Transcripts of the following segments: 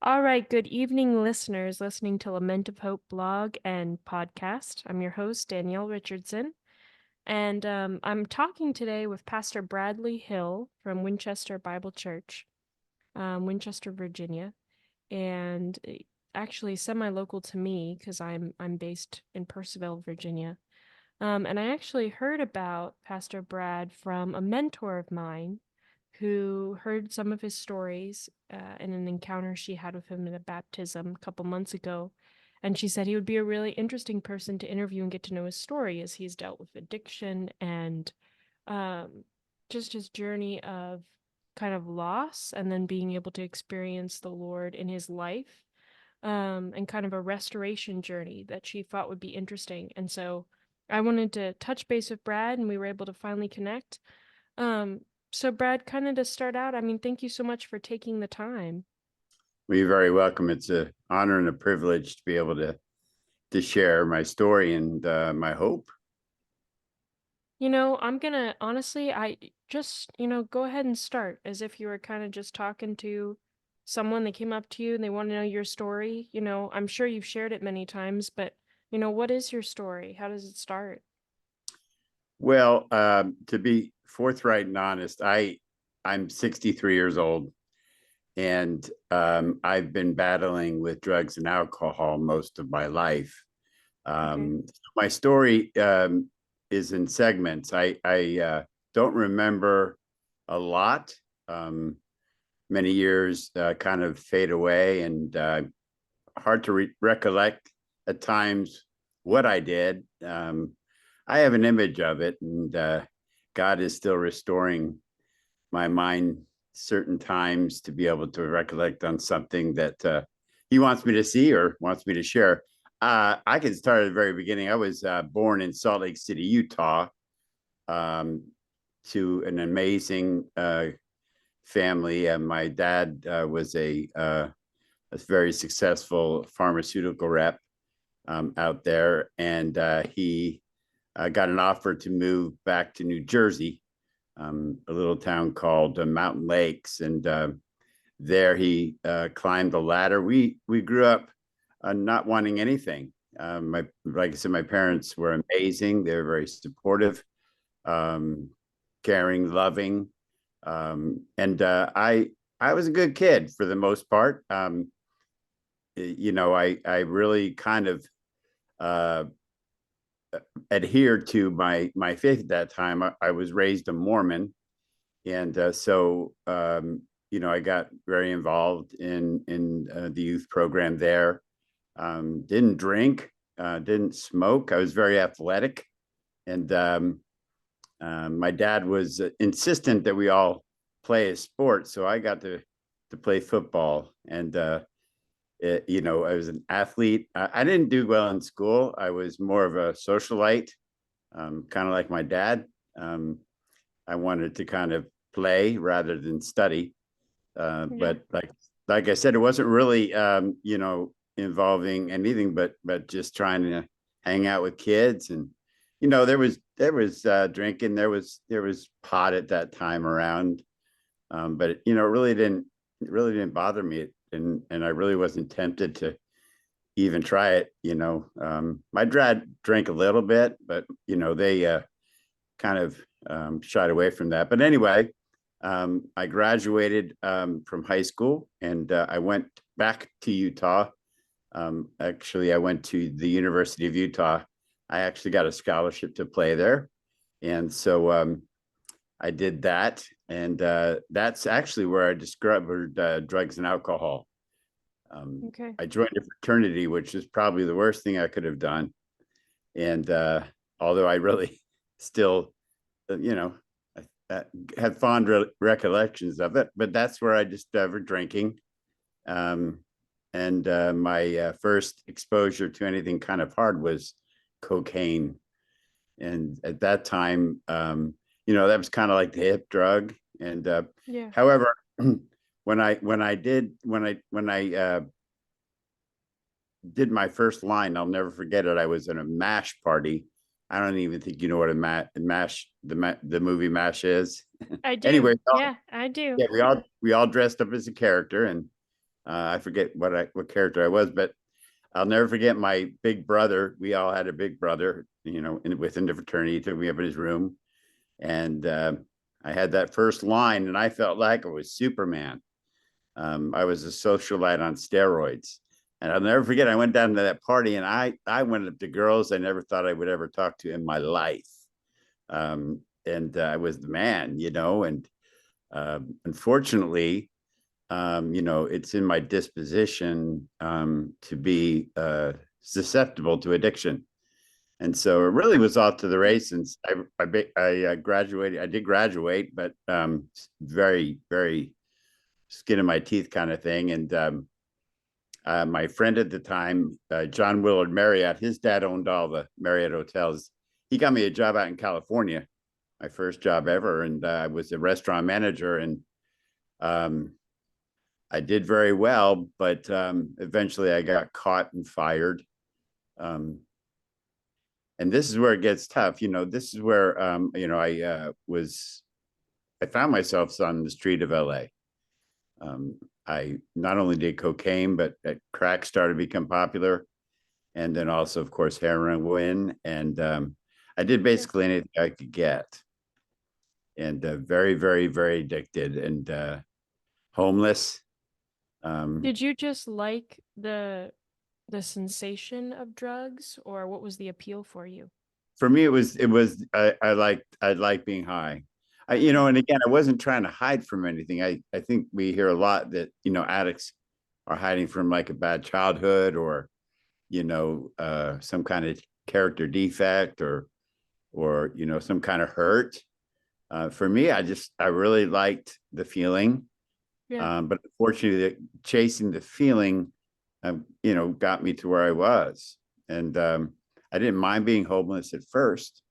All right, good evening, listeners listening to Lament of Hope blog and podcast. I'm your host, Danielle Richardson, and I'm talking today with Pastor Bradley Hill from Winchester Bible Church, Winchester, Virginia, and actually semi-local to me because I'm based in Percival, Virginia. And I actually heard about Pastor Brad from a mentor of mine who heard some of his stories in an encounter she had with him in a baptism a couple months ago. And she said he would be a really interesting person to interview and get to know his story as he's dealt with addiction and um, just his journey of kind of loss and then being able to experience the Lord in his life and kind of a restoration journey that she thought would be interesting. And so I wanted to touch base with Brad and we were able to finally connect. Um, so Brad, kind of to start out, I mean, thank you so much for taking the time. Well, you're very welcome. It's an honor and a privilege to be able to share my story and my hope. I'm gonna honestly, I just, go ahead and start as if you were kind of just talking to someone that came up to you and they want to know your story. I'm sure you've shared it many times, but, what is your story? How does it start? Well, to be forthright and honest, I'm 63 years old, and I've been battling with drugs and alcohol most of my life. Okay. My story is in segments. I don't remember a lot. Um, Many years kind of fade away, and hard to recollect at times what I did. I have an image of it, and God is still restoring my mind certain times to be able to recollect on something that He wants me to see or wants me to share. I can start at the very beginning. I was born in Salt Lake City, Utah, um, to an amazing family. My dad was a very successful pharmaceutical rep out there, and he got an offer to move back to New Jersey, a little town called Mountain Lakes, and there he climbed the ladder. We grew up not wanting anything. Like I said, my parents were amazing. They were very supportive, um, caring, loving, and I was a good kid for the most part. I really kind of uh, adhered to my faith at that time. I was raised a Mormon, and I got very involved in the youth program there. Didn't drink, didn't smoke. I was very athletic, and my dad was insistent that we all play a sport, so I got to play football, and I was an athlete. I didn't do well in school. I was more of a socialite, kind of like my dad. Um, I wanted to kind of play rather than study. Yeah. But like I said, it wasn't really involving anything but just trying to hang out with kids. And there was drinking, there was pot at that time around, but it really didn't bother me, and I really wasn't tempted to even try it. My dad drank a little bit, but they kind of shied away from that. But anyway, I graduated from high school, and I went back to Utah. Actually, I went to the University of Utah. I actually got a scholarship to play there, and so I did that, and that's actually where I discovered drugs and alcohol. Okay. I joined a fraternity, which is probably the worst thing I could have done. And although I really still, you know, have fond recollections of it, but that's where I discovered drinking. Um, and my first exposure to anything kind of hard was cocaine. And at that time, that was kind of like the hip drug. And Yeah. however, when I did my first line, I'll never forget it. I was in a MASH party. I don't even think you know what the movie MASH is. I do. Anyway, Yeah, I do. yeah, we all dressed up as a character, and I forget what character I was, but I'll never forget my big brother. We all had a big brother, within the fraternity. He took me up in his room, and I had that first line, and I felt like I was Superman. I was a socialite on steroids. And I'll never forget, I went down to that party and I went up to girls I never thought I would ever talk to in my life. And I was the man, and unfortunately, it's in my disposition to be susceptible to addiction. And so it really was off to the races. I graduated. I did graduate, but very, very skin in my teeth kind of thing. And my friend at the time, John Willard Marriott, his dad owned all the Marriott hotels. He got me a job out in California, my first job ever. And I was a restaurant manager. And um, I did very well, but eventually I got caught and fired. Um, and this is where it gets tough. This is where, I found myself on the street of LA. I not only did cocaine, but crack started to become popular. And then also, of course, heroin. And I did Yeah. basically anything I could get. And very, very, very addicted and homeless. Um, Did you just like the sensation of drugs, or what was the appeal for you? for me, I like being high. Okay. And again, I wasn't trying to hide from anything. I think we hear a lot that, addicts are hiding from like a bad childhood or, some kind of character defect or some kind of hurt. For me, I really liked the feeling, Yeah. but unfortunately, chasing the feeling, got me to where I was, and I didn't mind being homeless at first,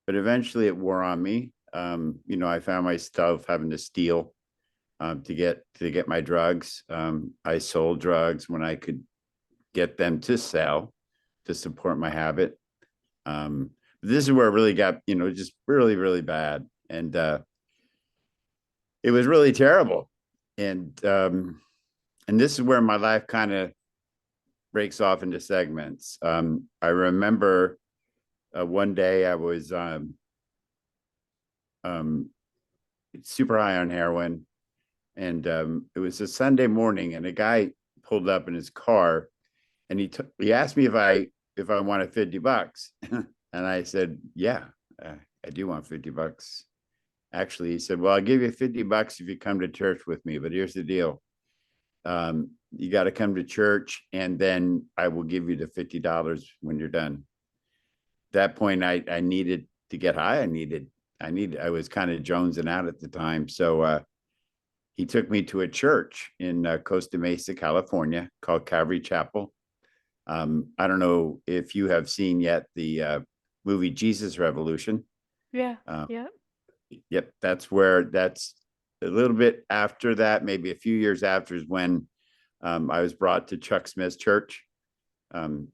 but eventually it wore on me. I found myself having to steal to get my drugs. I sold drugs when I could get them to sell to support my habit. This is where it really got, just really, really bad. And it was really terrible. And this is where my life kind of breaks off into segments. I remember one day I was um, super high on heroin, and it was a Sunday morning, and a guy pulled up in his car, and he asked me if I wanted $50, and I said, yeah, I do want $50. Actually, he said, well, I'll give you $50 if you come to church with me, but here's the deal. You got to come to church, and then I will give you the $50 when you're done. At that point, I needed to get high. I was kind of jonesing out at the time. So he took me to a church in Costa Mesa, California, called Calvary Chapel. I don't know if you have seen yet the movie Jesus Revolution. Yeah. Uh, Yeah. yep, that's a little bit after that, maybe a few years after, is when I was brought to Chuck Smith's church, and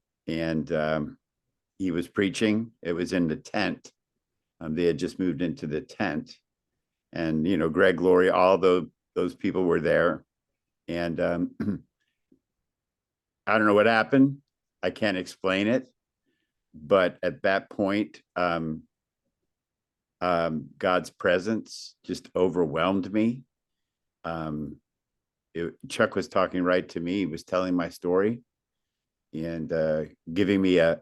he was preaching. It was in the tent. They had just moved into the tent, and Greg Laurie, all those people were there, and I don't know what happened. I can't explain it, but at that point, God's presence just overwhelmed me. Um, Chuck was talking right to me. He was telling my story and giving me a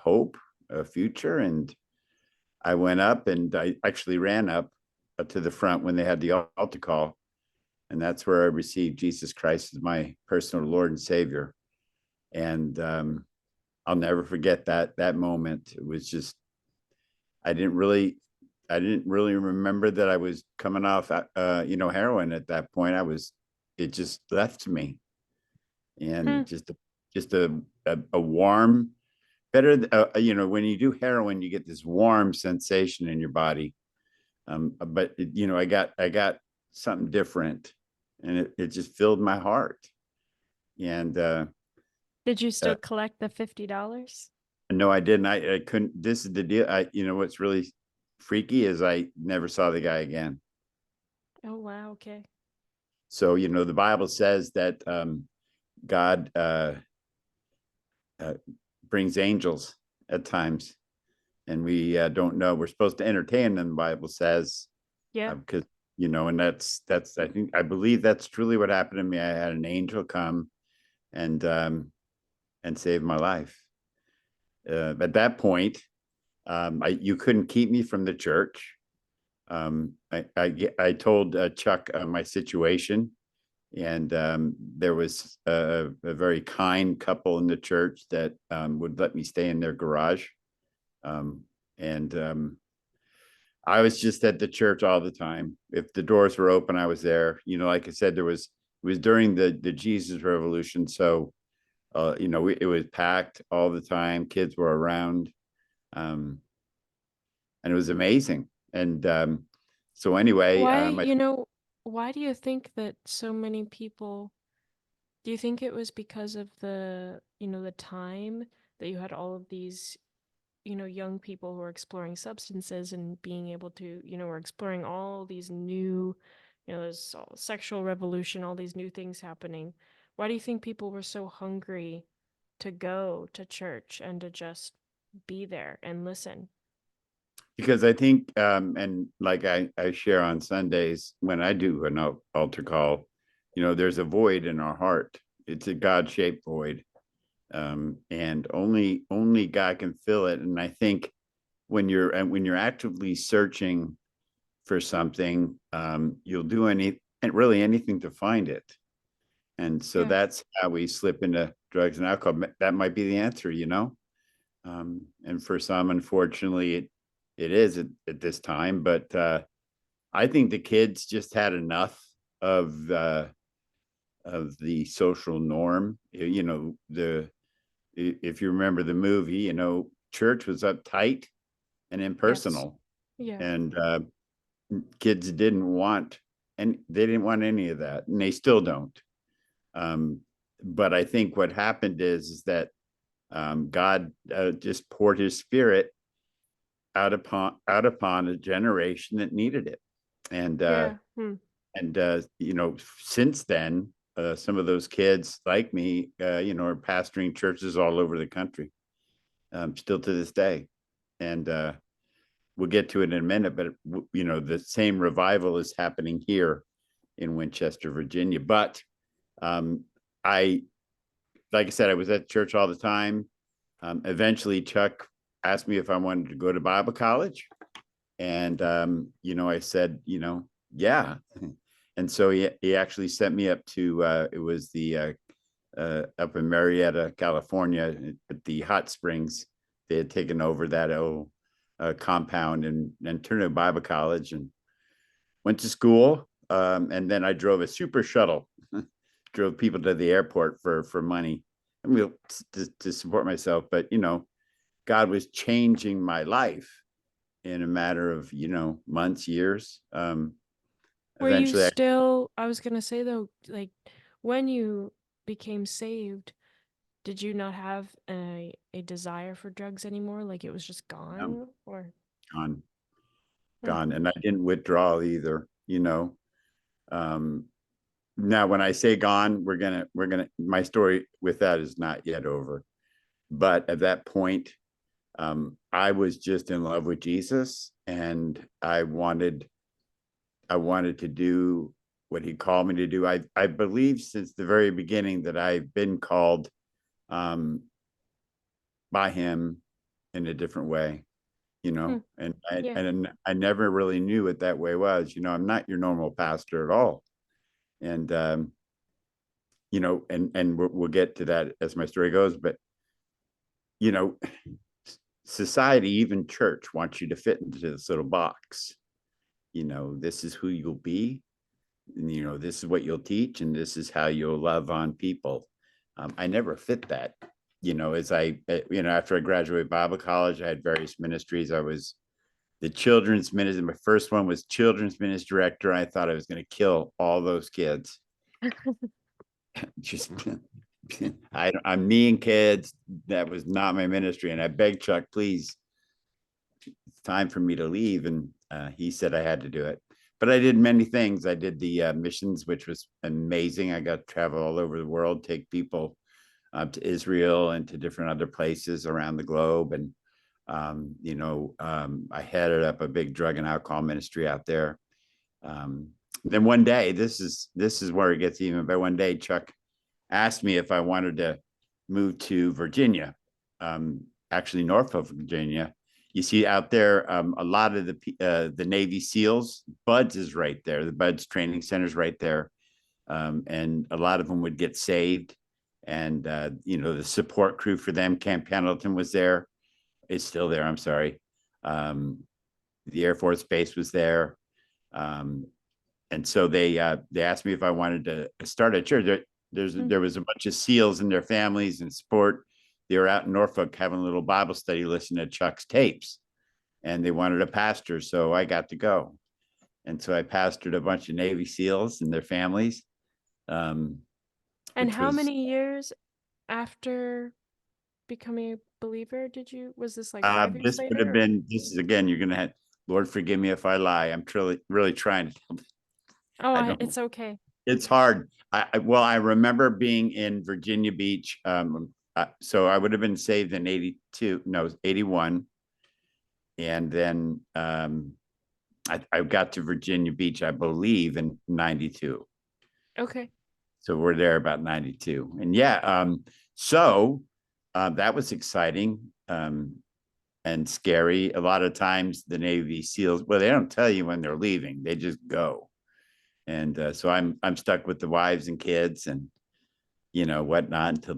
hope, a future. And I went up, and I actually ran up to the front when they had the altar call. And that's where I received Jesus Christ as my personal Lord and Savior. And I'll never forget that moment. It was just, I didn't really I didn't really remember that I was coming off heroin at that point. It just left me, Hmm. and just a warm, better, when you do heroin, you get this warm sensation in your body. But I got something different, and it just filled my heart. And Did you uh, still collect the $50? no, I didn't. I couldn't. This is the deal. What's really freaky is I never saw the guy again. Oh wow, okay. So, the Bible says that God uh, brings angels at times, and we don't know. We're supposed to entertain them, the Bible says, Yeah. because and that's I believe that's truly what happened to me. I had an angel come and save my life. At that point, you couldn't keep me from the church. I told Chuck my situation, and there was a very kind couple in the church that would let me stay in their garage. Um, and I was just at the church all the time. If the doors were open, I was there. Like I said, it was during the Jesus Revolution, so it was packed all the time. Kids were around, um, and it was amazing. And so anyway, Why, you know, why do you think that so many people, do you think it was because of the time that you had all of these, young people who are exploring substances and being able to, were exploring all these new, there's all sexual revolution, all these new things happening. Why do you think people were so hungry to go to church and to just be there and listen? because I think, and like I share on Sundays when I do an altar call, there's a void in our heart. It's a God shaped void, and only God can fill it. And I think when you're actively searching for something, you'll do really anything to find it. And so Yeah. that's how we slip into drugs and alcohol. That might be the answer. And for some, unfortunately, it is at this time. But I think the kids just had enough of the social norm. If you remember the movie, church was uptight and Yes. impersonal, Yeah. and kids didn't want, and they didn't want any of that, and they still don't. Um, but I think what happened is that God just poured His Spirit out upon a generation that needed it, and Yeah. Hmm. since then, some of those kids like me, are pastoring churches all over the country, still to this day, and we'll get to it in a minute. But the same revival is happening here in Winchester, Virginia. But um, I, like I said, I was at church all the time. Eventually, Chuck asked me if I wanted to go to Bible college, and I said, yeah. And so he actually sent me up to it was the up in Marietta, California, at the hot springs. They had taken over that old compound and turned it to Bible college, and went to school. And then I drove a super shuttle, drove people to the airport for money, I mean, to support myself. But God was changing my life in a matter of months, years. Were you Eventually, still, I was gonna say though, like when you became saved, did you not have a desire for drugs anymore? Like it was just I'm gone or gone, hmm. gone, and I didn't withdraw either. Um, Now, when I say gone, we're gonna. My story with that is not yet over. But at that point, I was just in love with Jesus, and I wanted to do what He called me to do. I believe since the very beginning that I've been called um, by Him in a different way. Hmm. And Yeah. I never really knew what that way was. I'm not your normal pastor at all, and and we'll get to that as my story goes. But you know, society, even church, wants you to fit into this little box. This is who you'll be, and this is what you'll teach, and this is how you'll love on people. I never fit that. As after I graduated Bible college, I had various ministries. I was the children's ministry. My first one was children's ministry director. I thought I was going to kill all those kids. Just I'm me and kids. That was not my ministry. And I begged Chuck, please, it's time for me to leave. And he said I had to do it. but I did many things. I did the missions, which was amazing. I got to travel all over the world, take people to Israel and to different other places around the globe. And, I headed up a big drug and alcohol ministry out there. Um, then one day, this is where it gets even. But one day, Chuck asked me if I wanted to move to Virginia, actually Norfolk, Virginia. You see out there, a lot of the Navy SEALs. Buds is right there. The Buds Training Center is right there, and a lot of them would get saved. And the support crew for them, Camp Pendleton was there. It's still there. I'm sorry. Um, the Air Force Base was there. Um, and so they asked me if I wanted to start a church. There was a bunch of SEALs and their families and support. They were out in Norfolk having a little Bible study, listening to Chuck's tapes, and they wanted a pastor, so I got to go. And so I pastored a bunch of Navy SEALs and their families, um, And which how was many years after becoming a believer was this like 5 years this would have later? Or? been this is again. You're gonna have Lord forgive me if I lie. I'm really trying to. Oh, I don't. it's okay. It's hard. Well, I remember being in Virginia Beach. So I would have been saved in 82, no, 81. And then I got to Virginia Beach, I believe, in 92. Okay. So we're there about 92. And yeah, so that was exciting and scary. A lot of times the Navy SEALs, well, they don't tell you when they're leaving, they just go. And so I'm stuck with the wives and kids and whatnot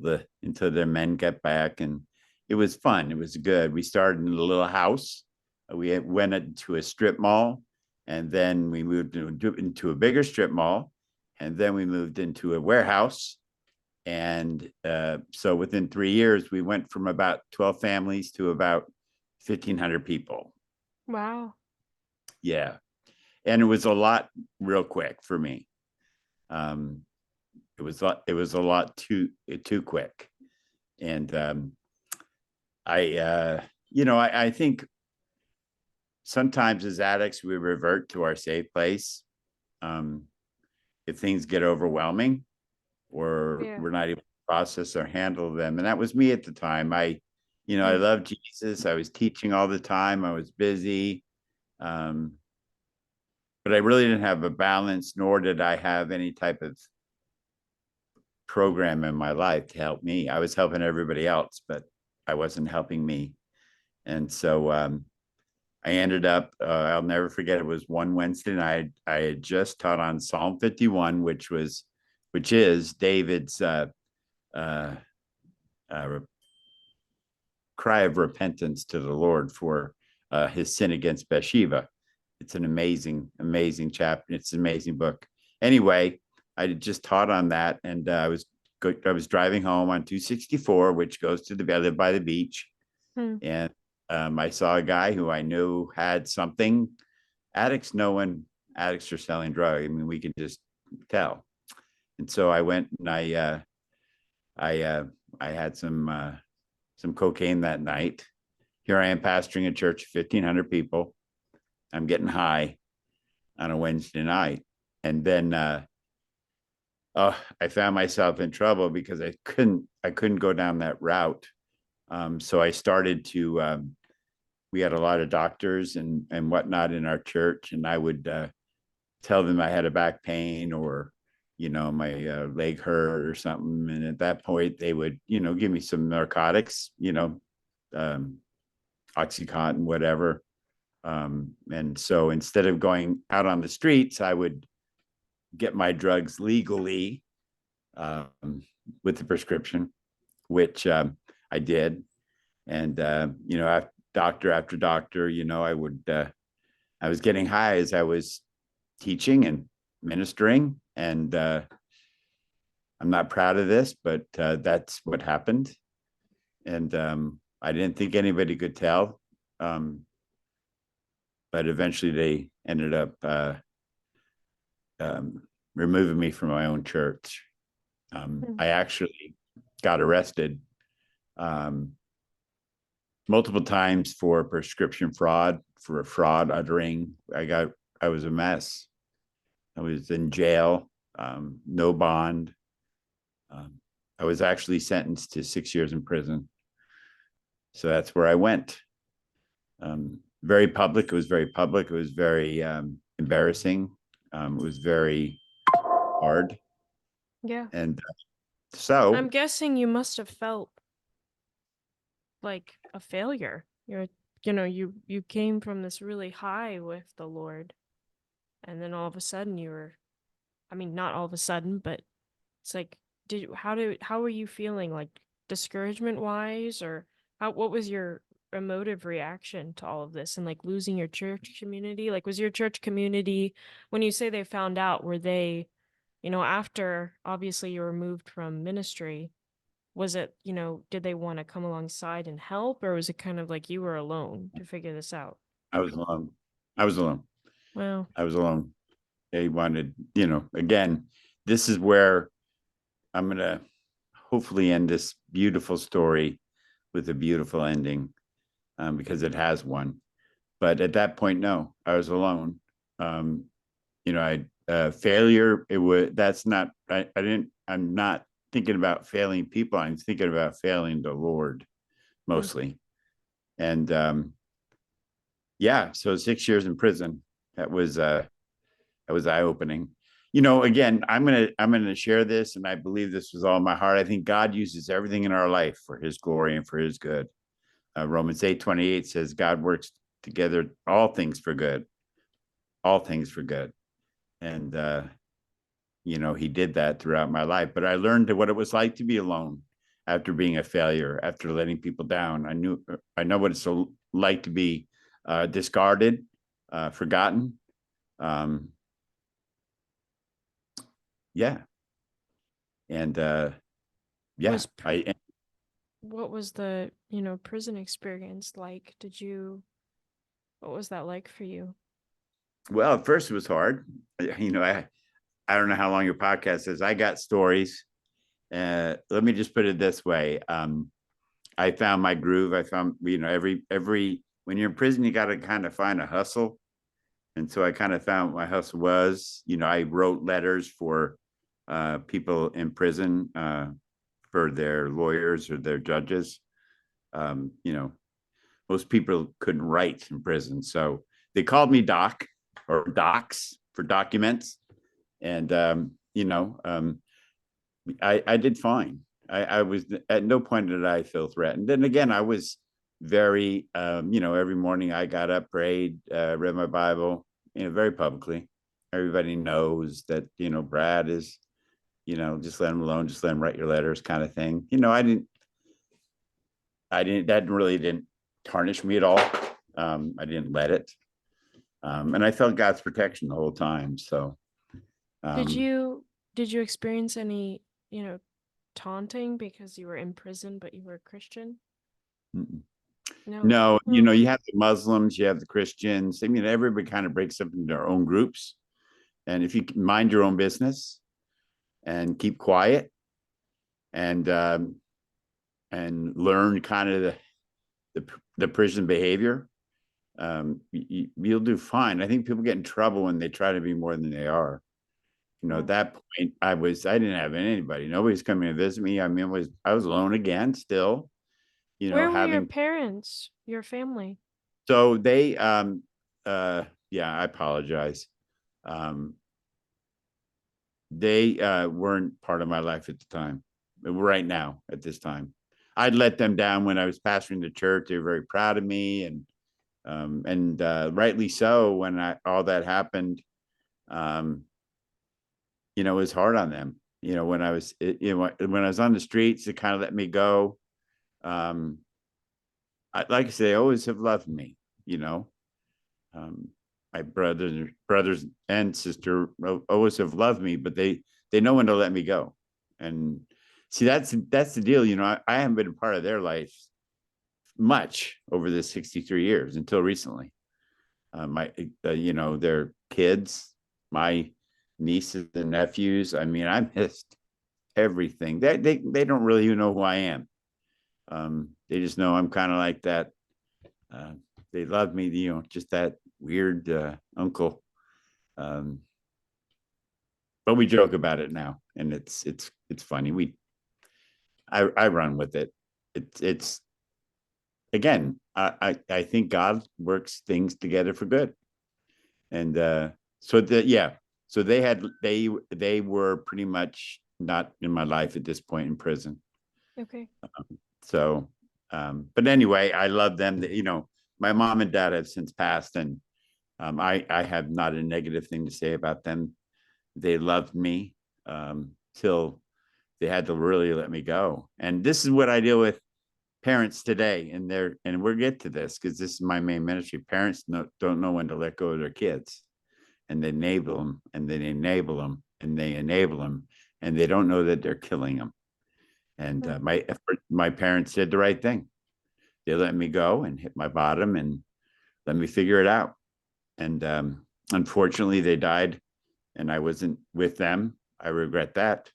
until their men get back. And it was fun. It was good. We started in a little house. We went into a strip mall, and then we moved into a bigger strip mall, and then we moved into a warehouse. And so within 3 years, we went from about 12 families to about 1,500 people. Wow. Yeah. And it was a lot real quick for me. Um, it was a lot too quick. And I think sometimes as addicts we revert to our safe place um, if things get overwhelming or Yeah. we're not able to process or handle them. And that was me at the time. I Hmm. loved Jesus. I was teaching all the time. I was busy. Um, but I really didn't have a balance, nor did I have any type of program in my life to help me. I was helping everybody else, but I wasn't helping me. And so I ended up, I'll never forget, it was one Wednesday night. I had just taught on Psalm 51, which is David's uh, uh, cry of repentance to the Lord for his sin against Bathsheba. It's an amazing, amazing chapter. It's an amazing book. Anyway, I just taught on that, and I was driving home on 264, which goes to I live by the beach, Hmm. and I saw a guy who I knew had something. Addicts know when addicts are selling drugs. I mean, we can just tell. And so I went and I I had some cocaine that night. Here I am pastoring a church of 1,500 people. I'm getting high on a Wednesday night, and then I found myself in trouble because I couldn't go down that route. So I started to. We had a lot of doctors and whatnot in our church, and I would tell them I had a back pain or my leg hurt or something, and at that point they would give me some narcotics, um, Oxycontin, whatever. And so instead of going out on the streets, I would get my drugs legally um, with the prescription, which I did. And doctor after doctor, I was getting high as I was teaching and ministering, and I'm not proud of this, but that's what happened. And I didn't think anybody could tell, um, but eventually they ended up um, removing me from my own church. Hmm. I actually got arrested um, multiple times for prescription fraud, for a fraud uttering. I was a mess. I was in jail, no bond. Um, I was actually sentenced to 6 years in prison. So that's where I went. Very public. It was very public. It was very embarrassing. It was very hard. Yeah. And I'm so guessing you must have felt like a failure. You came from this really high with the Lord, and then all of a sudden you were, I mean, not all of a sudden, but it's like, how were you feeling? Like discouragement wise, or what was your emotive reaction to all of this and like losing your church community? Like, was your church community, when you say they found out, were they, after obviously you were moved from ministry, was it, did they want to come alongside and help, or was it kind of like you were alone to figure this out? I was alone. I was alone. Well, I was alone. They wanted, again, this is where I'm going to hopefully end this beautiful story with a beautiful ending, because it has one. But at that point, no, I was alone. Um, failure, that's not, I'm not thinking about failing people. I'm thinking about failing the Lord mm, mostly. And yeah, so 6 years in prison, that was, eye opening. Again, I'm gonna share this, and I believe this was all in my heart. I think God uses everything in our life for His glory and for His good. Romans 8:28 says God works together all things for good, all things for good, and He did that throughout my life. But I learned what it was like to be alone after being a failure, after letting people down. I know what it's like to be discarded, forgotten. Um, yeah, and yeah, was pr- I what was the, prison experience like? What was that like for you? well, at first it was hard. I don't know how long your podcast is. I got stories. Let me just put it this way. I found my groove. I found, every when you're in prison, you got to kind of find a hustle. And so I kind of found what my hustle was. I wrote letters for people in prison, for their lawyers or their judges. Um, you know, Most people couldn't write in prison. So they called me Doc, or Docs, for documents. And, I did fine. I was, at no point did I feel threatened. And again, I was very, every morning I got up, prayed, read my Bible, very publicly. Everybody knows that, Brad is, just let him alone, just let him write your letters, kind of thing. That really didn't tarnish me at all. I didn't let it. And I felt God's protection the whole time. So, Did um, you did you experience any, taunting because you were in prison but you were a Christian? No. no, Oh. you have the Muslims, you have the Christians. I mean, everybody kind of breaks up into their own groups. And if you mind your own business and keep quiet, and learn kind of the prison behavior, you'll do fine. I think people get in trouble when they try to be more than they are. At Oh. that point, I didn't have anybody. Nobody's coming to visit me. I mean, I was alone again, still. Where were your Having parents, your family? so they yeah, I apologize. Um, they weren't part of my life at the time. Right now, at this time, I'd let them down when I was pastoring the church. They were very proud of me, and rightly so. When all that happened, um, it was hard on them. When I was, when I was on the streets, they kind of let me go. Um, like I say, they always have loved me. You know, um, my brothers and sister always have loved me, but they know when to let me go. And see, that's the deal. I haven't been a part of their life much over the 63 years until recently. My their kids, my nieces and nephews. I mean, I missed everything. They don't really even know who I am. They just know I'm kind of like that. Uh, they love me, just that weird uncle. Um, but we joke about it now, and it's funny. I run with it. It's again, I think God works things together for good, and so that yeah, so they were pretty much not in my life at this point in prison. Okay. So, but anyway, I love them. You know, my mom and dad have since passed, and I have not a negative thing to say about them. They loved me till they had to really let me go. And this is what I deal with parents today, and we'll get to this because this is my main ministry. Parents don't know when to let go of their kids, and they enable them, and they enable them, and they enable them, and they don't know that they're killing them. And Sure. my parents did the right thing. They let me go and hit my bottom and let me figure it out. And unfortunately, they died, and I wasn't with them. I regret that.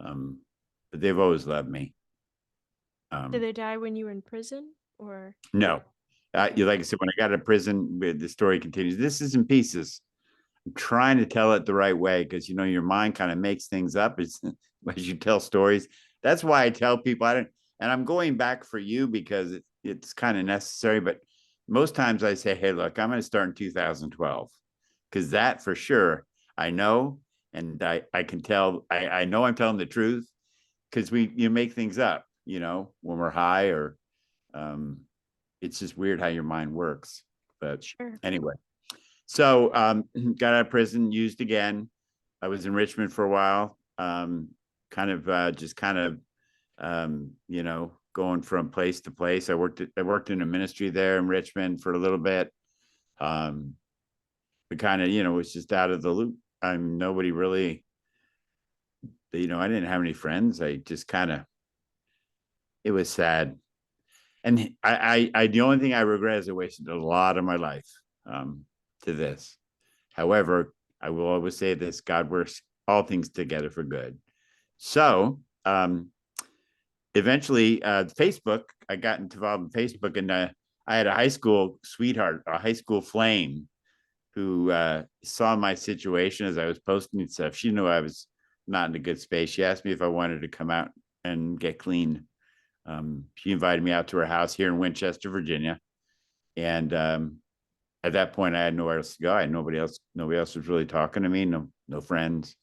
But they've always loved me. Did Um, they die when you were in prison or? no, Okay. like I said, when I got to prison, the story continues. This is in pieces. I'm trying to tell it the right way because you know your mind kind of makes things up as you tell stories. That's why I tell people I don't. And I'm going back for you because it's kind of necessary. But most times I say, hey, look, I'm going to start in 2012 because that for sure I know, and I can tell. I know I'm telling the truth because you make things up. You know when we're high or um, it's just weird how your mind works. But Sure. anyway. So got out of prison, used again. I was in Richmond for a while, just kind of you know, going from place to place. I worked in a ministry there in Richmond for a little bit. Um, but kind of, you know, was just out of the loop. I'm nobody really, you know, I didn't have any friends. I just kind of it was sad. And the only thing I regret is I wasted a lot of my life um to this. However, I will always say this: God works all things together for good. So, eventually, Facebook. I got involved in Facebook, and I had a high school sweetheart, a high school flame, who saw my situation as I was posting stuff. She knew I was not in a good space. She asked me if I wanted to come out and get clean. She invited me out to her house here in Winchester, Virginia, and at that point, I had nowhere else to go. I had nobody else. Nobody else was really talking to me. No friends.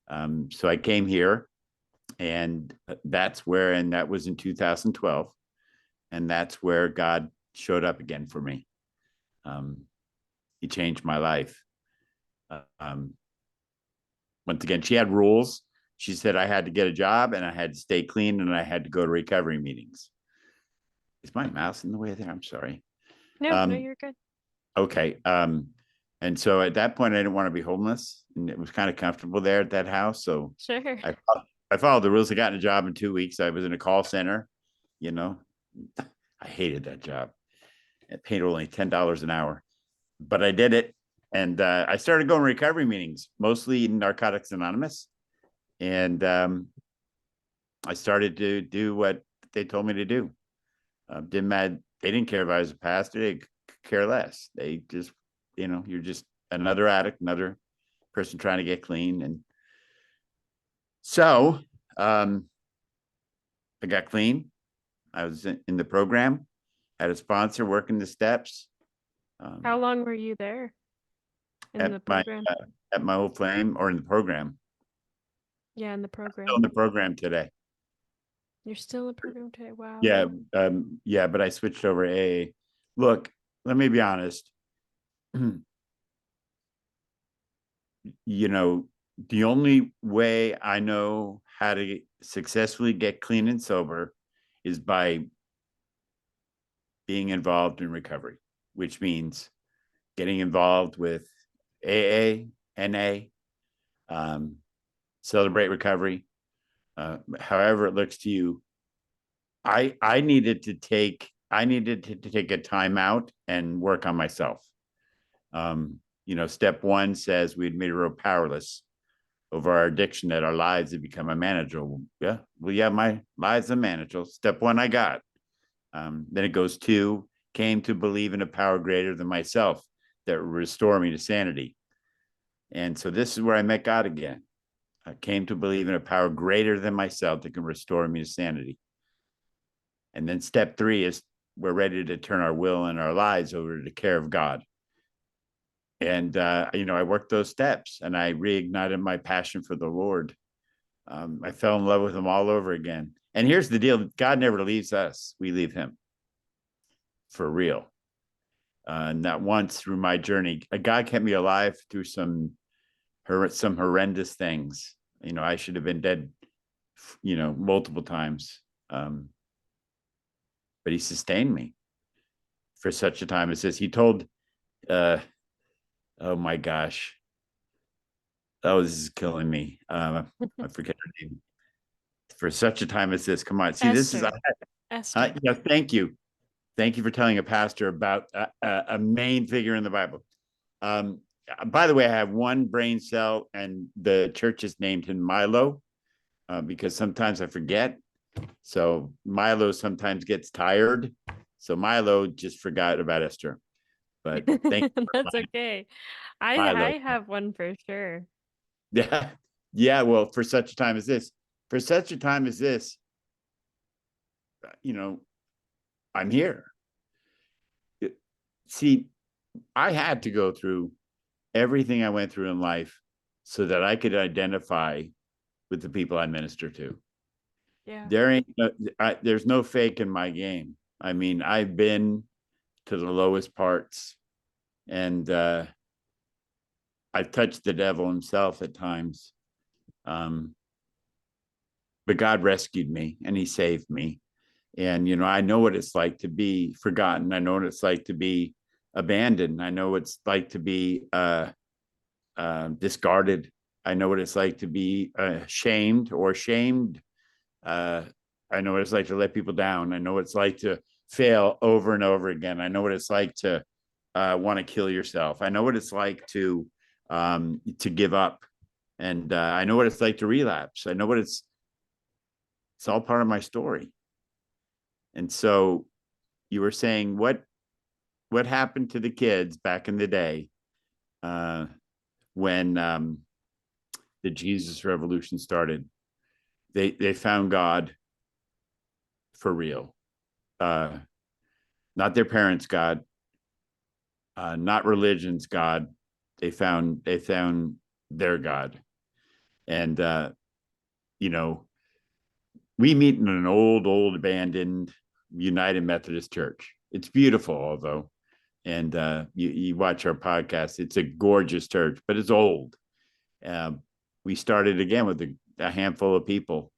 So I came here, and that was in 2012, and that's where God showed up again for me. Um, he changed my life. Um, Once again, she had rules. She said I had to get a job, and I had to stay clean, and I had to go to recovery meetings. Is my mouse in the way there? I'm sorry. No, no, Um, you're good. okay. And so at that point, I didn't want to be homeless, and it was kind of comfortable there at that house. So Sure. I I followed the rules. I got a job in 2 weeks. I was in a call center. You know, I hated that job. It paid only $10 an hour, but I did it, and I started going to recovery meetings, mostly Narcotics Anonymous, and I started to do what they told me to do. Didn't matter. They didn't care if I was a pastor. They care less. They just, you know, you're just another addict, another person trying to get clean. And so I got clean. I was in the program, had a sponsor working the steps How um, long were you there in at the my program? uh, at my old flame or in the program. Yeah, in the Still program. in the program today. You're still in the program today. Wow. Yeah, yeah, but I switched over to AA. Look, let me be honest. You know, the only way I know how to successfully get clean and sober is by being involved in recovery, which means getting involved with AA, NA, um, Celebrate Recovery, however it looks to you. I needed to take a time out and work on myself. You know, step one says we'd made real powerless over our addiction that our lives had become unmanageable. Yeah, well, yeah, my lives unmanageable. Step one, I got. Then it goes two, came to believe in a power greater than myself that would restore me to sanity. And so this is where I met God again. I came to believe in a power greater than myself that can restore me to sanity. And then step 3 is we're ready to turn our will and our lives over to the care of God. And, I worked those steps and I reignited my passion for the Lord. I fell in love with him all over again. And here's the deal. God never leaves us. We leave him for real. Not once through my journey. God kept me alive through some horrendous things. I should have been dead, multiple times. But he sustained me for such a time as this. He told, oh my gosh, oh, this is killing me. I forget her name. For such a time as this. Come on. See, this is, Esther. Esther. thank you. Thank you for telling a pastor about a main figure in the Bible. By the way, I have one brain cell, and the church has named him Milo because sometimes I forget. So Milo sometimes gets tired. So Milo just forgot about Esther. But thank you That's for okay. I Milo. I have one for sure. Yeah. Yeah. Well, for such a time as this, I'm here. See, I had to go through everything I went through in life so that I could identify with the people I minister to. Yeah. There's no fake in my game. I mean, I've been to the lowest parts, and I've touched the devil himself at times. But God rescued me and he saved me. And, I know what it's like to be forgotten. I know what it's like to be abandoned. I know what it's like to be discarded. I know what it's like to be shamed or shamed. Uh, I know what it's like to let people down. I know what it's like to fail over and over again. I know what it's like to want to kill yourself. I know what it's like to give up, and I know what it's like to relapse. I know what it's all part of my story. And so you were saying what happened to the kids back in the day when the Jesus revolution started. They found God for real, uh, not their parents' God, not religion's God. They found their God, and you know we meet in an old abandoned United Methodist Church. It's beautiful, although, and you watch our podcast. It's a gorgeous church, but it's old. Um, we started again with a handful of people,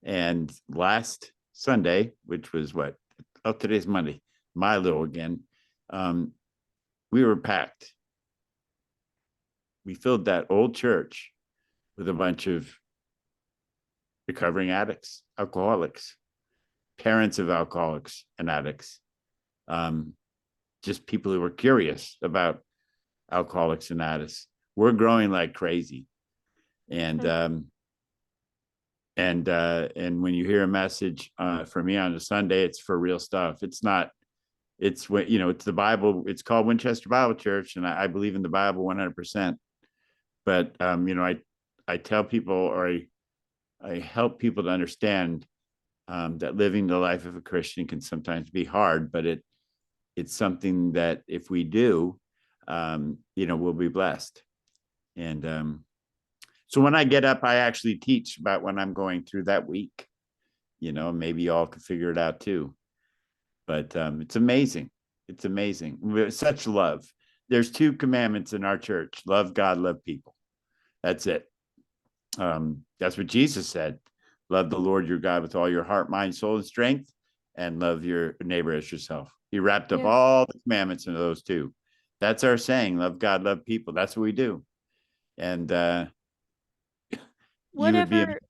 and last Sunday, which was what? Oh, today's Monday. Milo again. Um, we were packed. We filled that old church with a bunch of recovering addicts, alcoholics, parents of alcoholics and addicts, um, just people who were curious about alcoholics and addicts. We're growing like crazy, and Hmm. and when you hear a message from me on a Sunday, it's for real stuff. It's not. It's what it's the Bible. It's called Winchester Bible Church, and I believe in the Bible 100%. But I tell people, or I help people to understand that living the life of a Christian can sometimes be hard, but it's something that if we do, we'll be blessed. And so when I get up, I actually teach about when I'm going through that week. Maybe y'all can figure it out too. But it's amazing. It's amazing. Such love. There's 2 commandments in our church: love God, love people. That's it. That's what Jesus said. Love the Lord your God with all your heart, mind, soul, and strength, and love your neighbor as yourself. He wrapped up Yeah. all the commandments into those 2. That's our saying: love God, love people. That's what we do. And you would be. Whatever.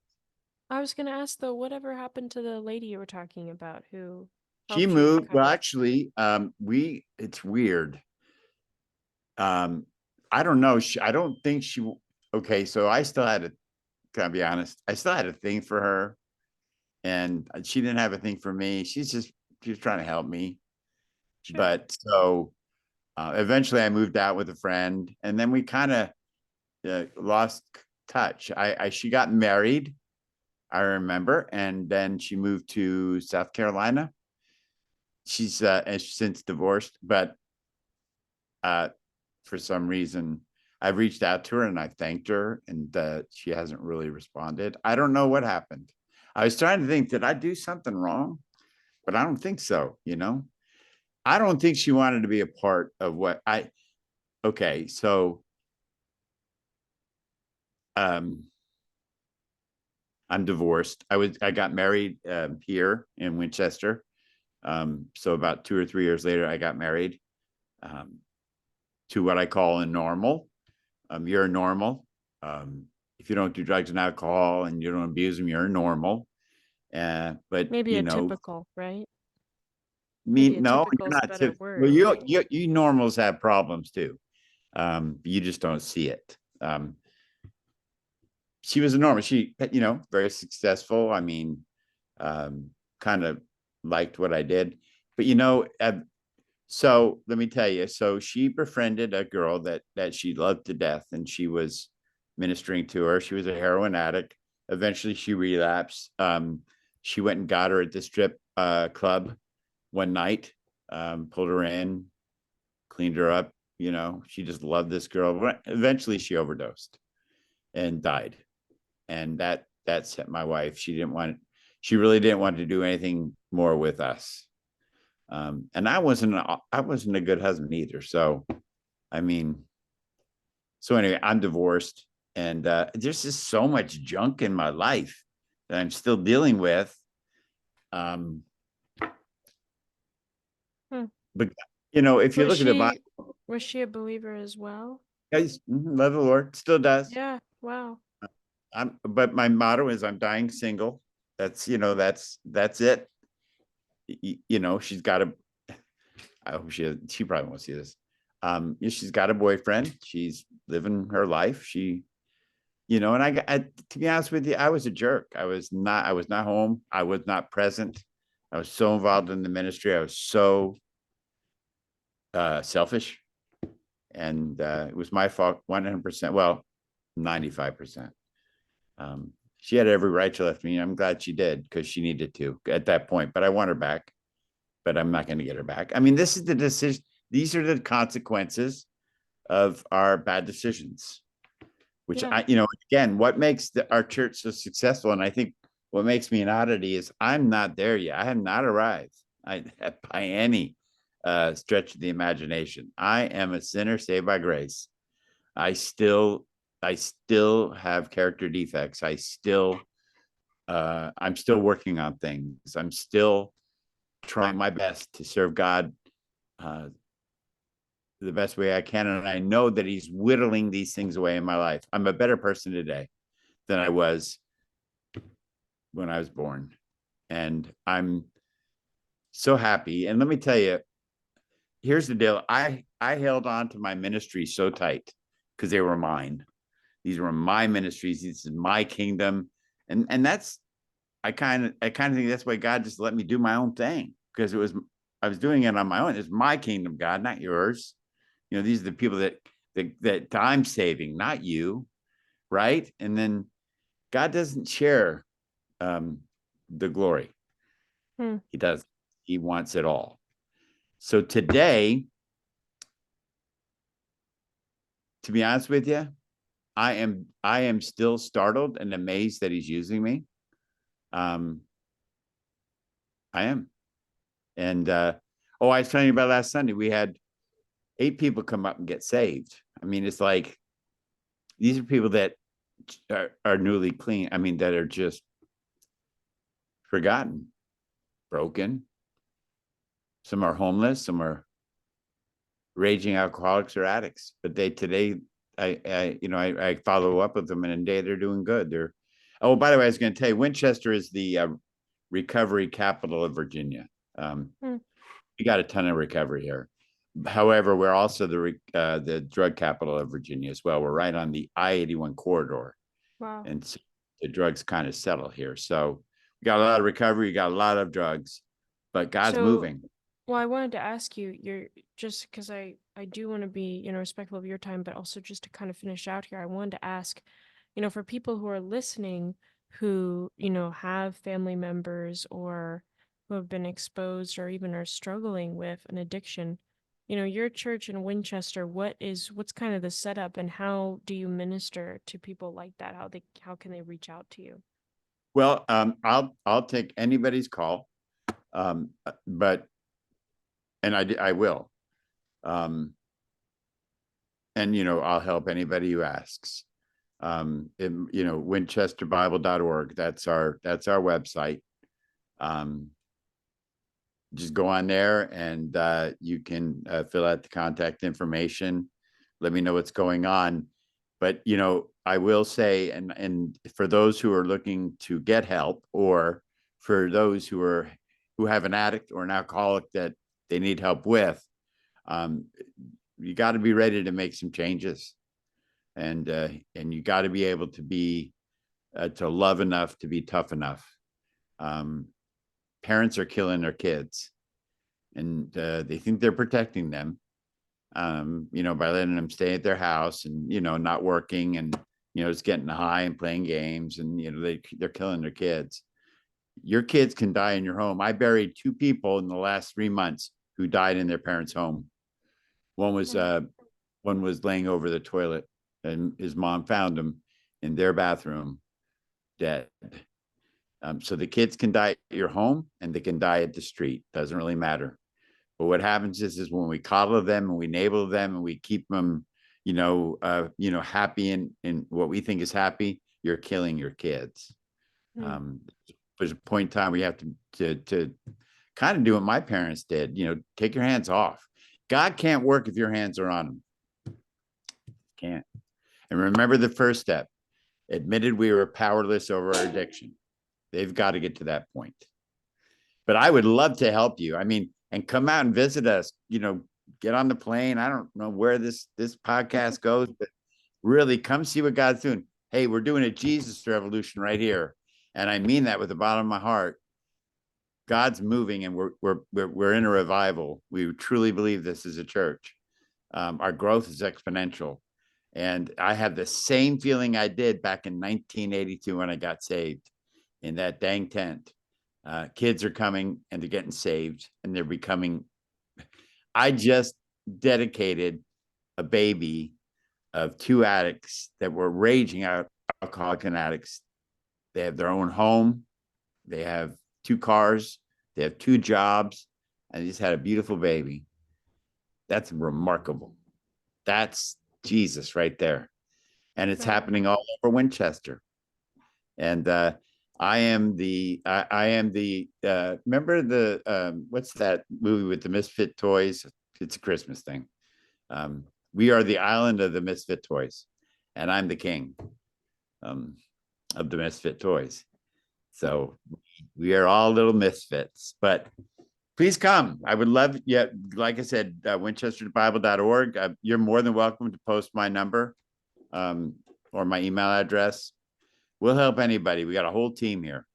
I was gonna ask though, whatever happened to the lady you were talking about who She helped you moved. Well, recover? actually, it's weird. Um, I don't know. I don't think she. Okay, so I still had a. Can I be honest? I still had a thing for her, and she didn't have a thing for me. She was trying to help me. Sure. But so eventually I moved out with a friend, and then we kind of lost touch. She got married, I remember, and then she moved to South Carolina. She's since divorced, but for some reason, I've reached out to her and I thanked her, and she hasn't really responded. I don't know what happened. I was trying to think, did I do something wrong? But I don't think so. I don't think she wanted to be a part of what I. Okay, so um, I'm divorced. I got married here in Winchester. So about 2 or 3 years later, I got married um, to what I call a normal. You're a normal. If you don't do drugs and alcohol and you don't abuse them, you're normal. But Maybe a typical, right? Maybe a no, typical you're is a not. better Well, word. you normals have problems too. You just don't see it. She was a normal. She, very successful. I mean, kind of liked what I did, but so let me tell you. So she befriended a girl that she loved to death, and she was ministering to her. She was a heroin addict. Eventually, she relapsed. She went and got her at the strip club one night, pulled her in, cleaned her up. She just loved this girl. But eventually, she overdosed and died, and that set my wife. She really didn't want to do anything more with us. And I wasn't a good husband either. So I mean, so anyway, I'm divorced, and there's just so much junk in my life that I'm still dealing with. Um, Hmm. but if you Was look at the Bible, she was she a believer as well? guys, love the Lord, still does. Yeah. Wow. But my motto is I'm dying single. That's it. She's got a. I hope she probably won't see this. She's got a boyfriend. She's living her life. And to be honest with you, I was a jerk. I was not home. I was not present. I was so involved in the ministry. I was so selfish, and it was my fault 100%. Well, 95%. She had every right to left me. I'm glad she did, because she needed to at that point. But I want her back. But I'm not going to get her back. I mean, this is the decision. These are the consequences of our bad decisions. Which Yeah. again, what makes our church so successful, and I think what makes me an oddity, is I'm not there yet. I have not arrived by any stretch of the imagination. I am a sinner saved by grace. I still have character defects. I'm still working on things. I'm still trying my best to serve God uh, the best way I can. And I know that He's whittling these things away in my life. I'm a better person today than I was when I was born. And I'm so happy. And let me tell you, here's the deal. I held on to my ministry so tight because they were mine. These were my ministries. This is my kingdom. And that's, I kind of think that's why God just let me do my own thing, because I was doing it on my own. It's my kingdom, God, not yours. These are the people that I'm saving, not you. Right. And then God doesn't share the glory. Hmm. He does. He wants it all. So today, to be honest with you, I am still startled and amazed that He's using me. I am. And I was telling you about last Sunday, we had 8 people come up and get saved. I mean, it's like these are people that are newly clean. I mean, that are just forgotten, broken. Some are homeless, some are raging alcoholics or addicts. But today, I follow up with them, and today they're doing good. Oh, by the way, I was going to tell you, Winchester is the recovery capital of Virginia. Hmm. We got a ton of recovery here. However, we're also the drug capital of Virginia as well. We're right on the I-81 corridor, Wow. and so the drugs kind of settle here. So we got a lot of recovery, we got a lot of drugs, but God's So, moving. well, I wanted to ask you, you're just because I do want to be, respectful of your time, but also just to kind of finish out here, I wanted to ask, for people who are listening who, have family members or who have been exposed or even are struggling with an addiction, your church in Winchester, what's kind of the setup and how do you minister to people like that? How can they reach out to you? Well, I'll take anybody's call, but and I will, um, and I'll help anybody who asks. winchesterbible.org. That's our website. Um, just go on there and you can fill out the contact information. Let me know what's going on. But I will say, and for those who are looking to get help, or for those who have an addict or an alcoholic that they need help with, um, you got to be ready to make some changes, and you got to be able to be to love enough to be tough enough. Um, Parents are killing their kids, and they think they're protecting them, by letting them stay at their house and, not working and, just getting high and playing games, and, they're killing their kids. Your kids can die in your home. I buried 2 people in the last 3 months who died in their parents' home. One was Mm. laying over the toilet, and his mom found him in their bathroom dead. So the kids can die at your home and they can die at the street. Doesn't really matter. But what happens is when we coddle them and we enable them and we keep them, happy in what we think is happy, you're killing your kids. Mm. Um, there's a point in time where you have to kind of do what my parents did. Take your hands off. God can't work if your hands are on him. Can't. And remember the first step. Admitted we were powerless over our addiction. They've got to get to that point. But I would love to help you. I mean, and come out and visit us. Get on the plane. I don't know where this podcast goes, but really come see what God's doing. Hey, we're doing a Jesus revolution right here, and I mean that with the bottom of my heart. God's moving, and we're in a revival. We truly believe this is a church. Our growth is exponential, and I have the same feeling I did back in 1982 when I got saved in that dang tent. Kids are coming and they're getting saved, and they're becoming. I just dedicated a baby of 2 addicts that were raging out alcoholic and addicts. They have their own home. They have 2 cars. They have 2 jobs. And they just had a beautiful baby. That's remarkable. That's Jesus right there. And it's Right. happening all over Winchester. And I am the remember the what's that movie with the misfit toys? It's a Christmas thing. We are the island of the misfit toys, and I'm the king um, of the misfit toys. So we are all little misfits, but please come. I would love, yeah, like I said, winchesterbible.org. You're more than welcome to post my number um, or my email address. We'll help anybody. We got a whole team here.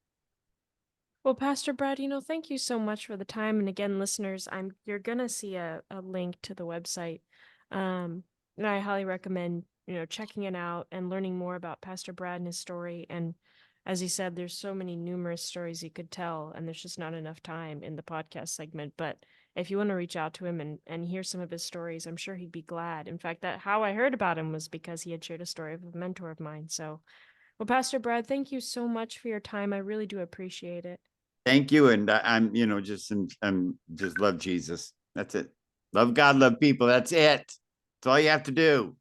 Well, Pastor Brad, thank you so much for the time. And again, listeners, you're gonna see a link to the website. And I highly recommend, checking it out and learning more about Pastor Brad and his story. And as he said, there's so many numerous stories he could tell, and there's just not enough time in the podcast segment. But if you want to reach out to him and hear some of his stories, I'm sure he'd be glad. In fact, that how I heard about him was because he had shared a story of a mentor of mine. So, well, Pastor Brad, thank you so much for your time. I really do appreciate it. Thank you. And I'm, I'm just love Jesus. That's it. Love God, love people. That's it. That's all you have to do.